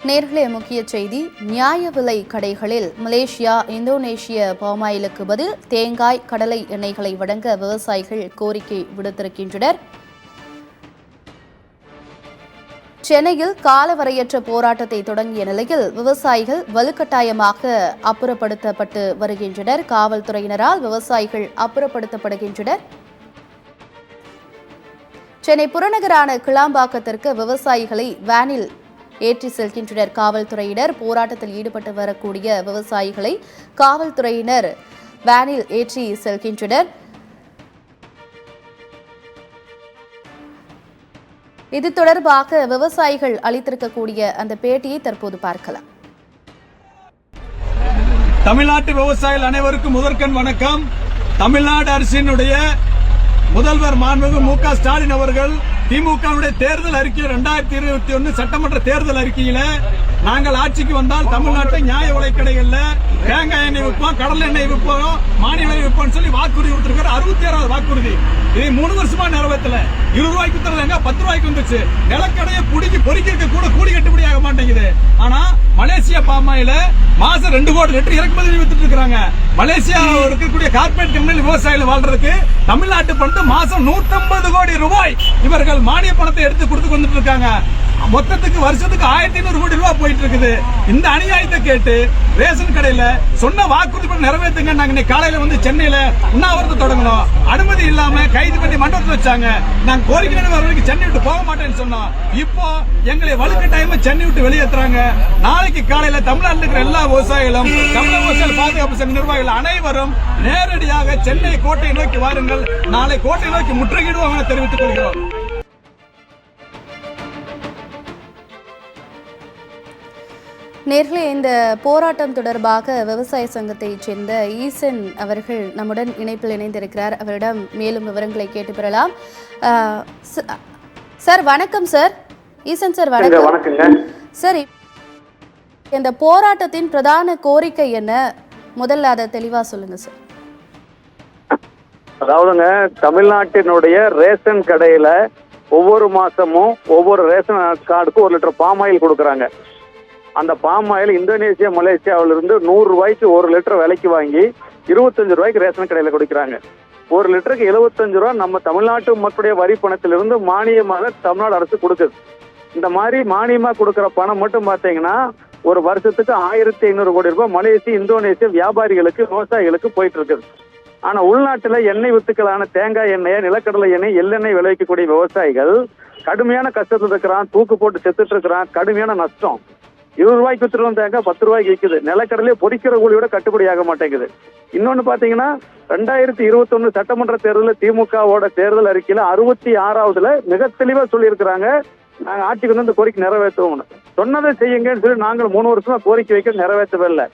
நேர்களே, முக்கிய செய்தி. நியாய விலை கடைகளில் மலேசியா, இந்தோனேஷிய பாமாயிலுக்கு பதில் தேங்காய், கடலை எண்ணெய்களை வழங்க விவசாயிகள் கோரிக்கை விடுத்திருக்கின்றனர். சென்னையில் காலவரையற்ற போராட்டத்தை தொடங்கிய நிலையில் விவசாயிகள் வலுக்கட்டாயமாக அப்புறப்படுத்தப்பட்டு வருகின்றனர். காவல்துறையினரால் விவசாயிகள் அப்புறப்படுத்தப்படுகின்றனர். சென்னை புறநகரான கிளாம்பாக்கத்திற்கு விவசாயிகளை வேனில் ஏற்றி செல்கின்றனர் காவல்துறையினர். போராட்டத்தில் ஈடுபட்டு வரக்கூடிய விவசாயிகளை காவல்துறையினர் வேனில் ஏற்றி செல்கின்றனர். இது தொடர்பாக விவசாயிகள் அளித்திருக்கக்கூடிய அந்த பேட்டியை தற்போது பார்க்கலாம். தமிழ்நாட்டு விவசாயிகள் அனைவருக்கும் முதற்கண் வணக்கம். தமிழ்நாடு அரசினுடைய முதல்வர் மாண்புமிகு மு.க. ஸ்டாலின் அவர்கள் திமுகவுடைய தேர்தல் அறிக்கை 2021 சட்டமன்ற தேர்தல் அறிக்கையில நாங்கள் ஆட்சிக்கு வந்தால் தமிழ்நாட்டை நியாய விலைக்கடைகள்ல தேங்காய் எண்ணெய் விற்போம், கடல் எண்ணெய் விற்போம், மானிய விலை விற்போம் சொல்லி வாக்குறுதி கொடுத்திருக்காரு. 66வது வாக்குறுதி. இதை 3 வருஷமா நிறைவேற்றல. 20 ரூபாய்க்கு வித்துறதுங்க 10 ரூபாய்க்கு வந்துச்சு. நிலக்கடையை பொறிக்க கூட கூடி கட்டுப்படி ஆக மாட்டேங்குது. ஆனா மலேசியா பாமாயில மாசம் 2 கோடி லிட்டர் இறக்குமதி வித்துட்டு இருக்காங்க. மலேசியா இருக்கக்கூடிய கார்பரேட் கம்பெனி விவசாயிகள் வாழ்றதுக்கு தமிழ்நாட்டு பணத்தை மாசம் 150 கோடி ரூபாய் இவர்கள் மானிய பணத்தை எடுத்து கொடுத்து வந்துட்டு இருக்காங்க. மொத்தத்துக்கு வருஷத்துக்கு 1500 கோடி ரூபாய் போயிட்டு இருக்குது. இந்த அநியாயத்தை கேட்டு ரேஷன் கடையில சொன்ன வாக்குறுதி நிறைவேற்றுங்க. நாங்க இன்னைக்கு காலையில வந்து சென்னையில உண்ணாவிரத்தை தொடங்கணும். அனுமதி இல்லாம கைது பண்ணி மண்டபத்தில் வச்சாங்க. நாங்க கோரிக்கை வரைக்கும் சென்னை விட்டு போக மாட்டேன்னு சொன்னோம். இப்போ எங்களை வலுக்கட்டாயமா சென்னை விட்டு வெளியேற்றுறாங்க. நாளைக்கு காலையில தமிழ்நாட்டில் இருக்கிற எல்லா விவசாயிகளும், தமிழக விவசாயிகள் பாதுகாப்பு சங்க நிர்வாகிகள் அனைவரும் நேரடியாக சென்னை கோட்டையை நோக்கி வாருங்கள். நாளை கோட்டையை நோக்கி முற்றுகையிடுவோம் என தெரிவித்துக் கொள்கிறோம். நேர்களே, இந்த போராட்டம் தொடர்பாக விவசாய சங்கத்தைச் சேர்ந்த ஈசன் அவர்கள் நம்முடன் இணைப்பில் இணைந்திருக்கிறார். அவரிடம் மேலும் விவரங்களை கேட்டு பெறலாம். சார் வணக்கம். சார் ஈசன் சார் வணக்கம். சார், இந்த போராட்டத்தின் பிரதான கோரிக்கை என்ன? முதல்ல அதை தெளிவா சொல்லுங்க சார். அதாவதுங்க, தமிழ்நாட்டினுடைய ரேஷன் கடையில ஒவ்வொரு மாசமும் ஒவ்வொரு ரேஷன் கார்டுக்கு 1 லிட்டர் பாமாயில் கொடுக்கறாங்க. அந்த பாமாயில் இந்தோனேசியா, மலேசியாவிலிருந்து 100 ரூபாய்க்கு 1 லிட்டர் விலைக்கு வாங்கி 25 ரூபாய்க்கு ரேஷன் கடையில கொடுக்கிறாங்க. 1 லிட்டருக்கு 75 ரூபாய் நம்ம தமிழ்நாட்டு மக்களுடைய வரி பணத்திலிருந்து மானியமாக தமிழ்நாடு அரசு கொடுக்குது. இந்த மாதிரி மானியமா கொடுக்கிற பணம் மட்டும் பாத்தீங்கன்னா ஒரு வருஷத்துக்கு 1500 கோடி ரூபாய் மலேசியா, இந்தோனேசியா வியாபாரிகளுக்கு, விவசாயிகளுக்கு போயிட்டு இருக்குது. ஆனா உள்நாட்டுல எண்ணெய் வித்துக்களான தேங்காய் எண்ணெய், நிலக்கடலை எண்ணெய், எள்ளெண்ணெய் விளைவிக்கக்கூடிய விவசாயிகள் கடுமையான கஷ்டத்துல இருக்கிறான். தூக்கு போட்டு செத்துட்டு இருக்கிறான். கடுமையான நஷ்டம். 20 ரூபாய்க்கு வித்துருவோம் தேங்காய் 10 ரூபாய்க்கு விற்குது. நிலக்கடலையே பொறிக்கிற கூலியோட கட்டுப்படி ஆக மாட்டேங்குது. இன்னொன்னு பாத்தீங்கன்னா 2021 சட்டமன்ற தேர்தலில் திமுகவோட தேர்தல் அறிக்கையில 66வதுல மிக தெளிவா சொல்லி இருக்கிறாங்க, நாங்க ஆட்சிக்கு வந்து இந்த கோரிக்கை நிறைவேற்றுவோம். சொன்னதை செய்யுங்கன்னு சொல்லி நாங்கள் 3 வருஷமா கோரிக்கை வைக்க நிறைவேற்றவே இல்லை.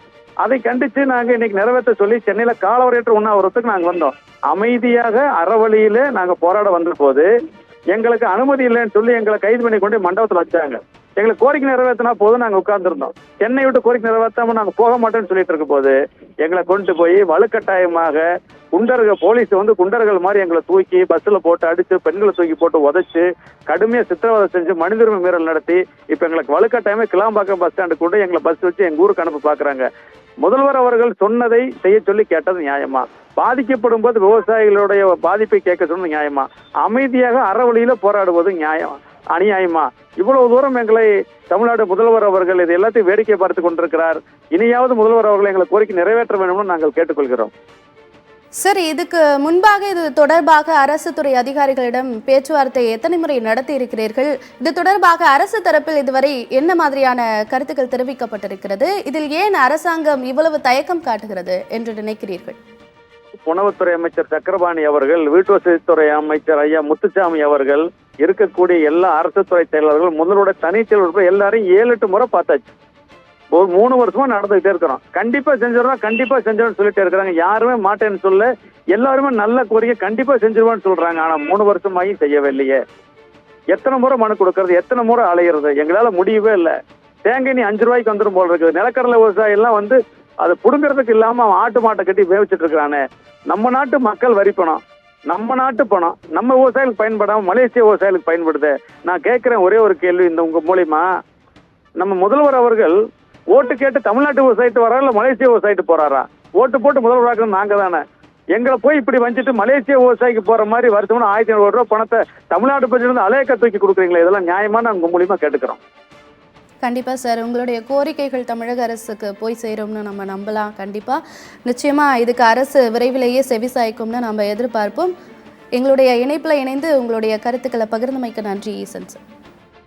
அதை கண்டிச்சு நாங்க இன்னைக்கு நிறைவேற்ற சொல்லி சென்னையில காலவரையற்ற உண்ணாவிரத்துக்கு நாங்க வந்தோம். அமைதியாக அறவழியில நாங்க போராட வந்த போது எங்களுக்கு அனுமதி இல்லைன்னு சொல்லி எங்களை கைது பண்ணி கொண்டு மண்டபத்தில் வச்சாங்க. எங்களுக்கு கோரிக்கை நிறைவேற்றினா போதும் நாங்க உட்கார்ந்துருந்தோம். சென்னை விட்டு கோரிக்கை நிறைவேற்றாம நாங்க போக மாட்டோம்னு சொல்லிட்டு இருக்க போது எங்களை கொண்டு போய் வலுக்கட்டாயமாக குண்டர்கள், போலீஸ் வந்து குண்டர்கள் மாதிரி எங்களை தூக்கி பஸ்ல போட்டு அடிச்சு, பெண்களை தூக்கி போட்டு உதைச்சு, கடுமையா சித்திரவதை செஞ்சு, மனிதர்மை மீறல் நடத்தி இப்ப எங்களுக்கு வலுக்கட்டாயமே கிளாம்பாக்கம் பஸ் ஸ்டாண்டு கொண்டு எங்களை பஸ் வச்சு எங்க ஊருக்கு அனுப்ப பாக்குறாங்க. முதல்வர் அவர்கள் சொன்னதை செய்ய சொல்லி கேட்டது நியாயமா? பாதிக்கப்படும் போது விவசாயிகளுடைய பாதிப்பை கேட்க சொன்னது நியாயமா? அமைதியாக அறவழியில போராடுவது நியாயமா, அநியாயமா? இவ்வளவு தூரம் எங்களை தமிழ்நாடு முதல்வர் அவர்கள் இது எல்லாத்தையும் வேடிக்கை பார்த்து கொண்டிருக்கிறார். இனியாவது முதல்வர் அவர்கள் எங்களை கோரிக்கை நிறைவேற்ற வேண்டும் நாங்கள் கேட்டுக்கொள்கிறோம். சரி, இதுக்கு முன்பாக இது தொடர்பாக அரசு துறை அதிகாரிகளிடம் பேச்சுவார்த்தை எத்தனை முறை நடத்தி இருக்கிறீர்கள்? இது தொடர்பாக அரசு தரப்பில் இதுவரை என்ன மாதிரியான கருத்துக்கள் தெரிவிக்கப்பட்டிருக்கிறது? இதில் ஏன் அரசாங்கம் இவ்வளவு தயக்கம் காட்டுகிறது என்று நினைக்கிறீர்கள்? உணவுத்துறை அமைச்சர் சக்கரபாணி அவர்கள், வீட்டுவசதித்துறை அமைச்சர் ஐயா முத்துசாமி அவர்கள், இருக்கக்கூடிய எல்லா அரசு துறை செயலாளர்கள், முதலோட தனிச்செயலர்கள் எல்லாரையும் 7-8 முறை பார்த்தாச்சு. ஒரு 3 வருஷமா நடந்துகிட்டே இருக்கிறோம். கண்டிப்பா செஞ்சிடறோம், கண்டிப்பா செஞ்சிடணும்னு சொல்லிட்டே இருக்கிறாங்க. யாருமே மாட்டேன்னு சொல்ல, எல்லாருமே நல்ல கோரிக்கை கண்டிப்பா செஞ்சிருவான்னு சொல்றாங்க. ஆனா 3 வருஷமாயும் செய்யவே இல்லையே. எத்தனை முறை மனு கொடுக்கறது, எத்தனை முறை அலையிறது, எங்களால முடியவே இல்லை. தேங்காய் நீ 5 ரூபாய்க்கு வந்துடும் போல இருக்குது. நிலக்கடலை விவசாயம் எல்லாம் வந்து அதை புடுங்கிறதுக்கு இல்லாம அவன் ஆட்டு மாட்டை கட்டி வேவிச்சிட்டு இருக்கிறானே. நம்ம நாட்டு மக்கள் வரி பணம், நம்ம நாட்டு பணம் நம்ம விவசாயிகளுக்கு பயன்படாம மலேசிய விவசாயிகளுக்கு பயன்படுது. நான் கேட்கிறேன் ஒரே ஒரு கேள்வி, இந்த உங்க மூலியமா நம்ம முதல்வர் அவர்கள் ஓட்டு கேட்டு தமிழ்நாட்டு விவசாயிட்டு வராரா இல்ல மலேசிய விவசாயிட்டு போறாரா? ஓட்டு போட்டு முதல்வராக நாங்க தானே. எங்களை போய் இப்படி வஞ்சிட்டு மலேசிய விவசாயிக்கு போற மாதிரி வருஷம்னா 1500 ரூபாய் பணத்தை தமிழ்நாட்டு பட்ஜெட்ல இருந்து அலையக்க தூக்கி கொடுக்குறீங்களா? இதெல்லாம் நியாயமான உங்க மூலியமா கேட்டுக்கிறோம். கண்டிப்பா சார், உங்களுடைய கோரிக்கைகள் தமிழக அரசுக்கு போய் சேரும்னு நம்ம நம்பலாம். கண்டிப்பா நிச்சயமா இதுக்கு அரசு விரைவிலேயே செவிசாய்க்கும்னு நம்ம எதிர்பார்ப்போம். எங்களுடைய இணைப்புல இணைந்து உங்களுடைய கருத்துக்களை பகிர்ந்தமைக்கு நன்றி ஈசன் சார்.